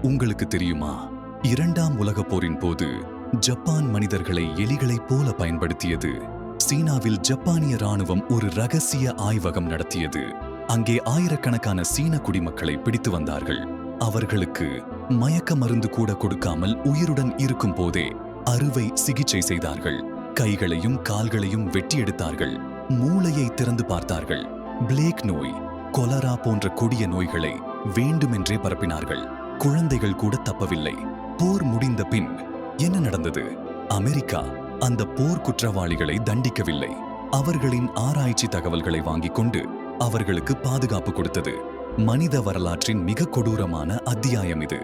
உங்களுக்கு தெரியுமா, இரண்டாம் உலகப் போரின் போது ஜப்பான் மனிதர்களை எலிகளைப் போல பயன்படுத்தியது. சீனாவில் ஜப்பானிய ராணுவம் ஒரு ரகசிய ஆய்வகம் நடத்தியது. அங்கே ஆயிரக்கணக்கான சீன குடிமக்களை பிடித்து வந்தார்கள். அவர்களுக்கு மயக்க மருந்து கூட கொடுக்காமல் உயிருடன் இருக்கும் போதே அறுவை சிகிச்சை செய்தார்கள். கைகளையும் கால்களையும் வெட்டி எடுத்தார்கள். மூளையை திறந்து பார்த்தார்கள். பிளேக் நோய், கொலரா போன்ற கொடிய நோய்களை வேண்டுமென்றே பரப்பினார்கள். குழந்தைகள் கூட தப்பவில்லை. போர் முடிந்த பின் என்ன நடந்தது? அமெரிக்கா அந்த போர் குற்றவாளிகளை தண்டிக்கவில்லை. அவர்களின் ஆராய்ச்சி தகவல்களை வாங்கிக் கொண்டு அவர்களுக்கு பாதுகாப்பு கொடுத்தது. மனித வரலாற்றின் மிக கொடூரமான அத்தியாயம் இது.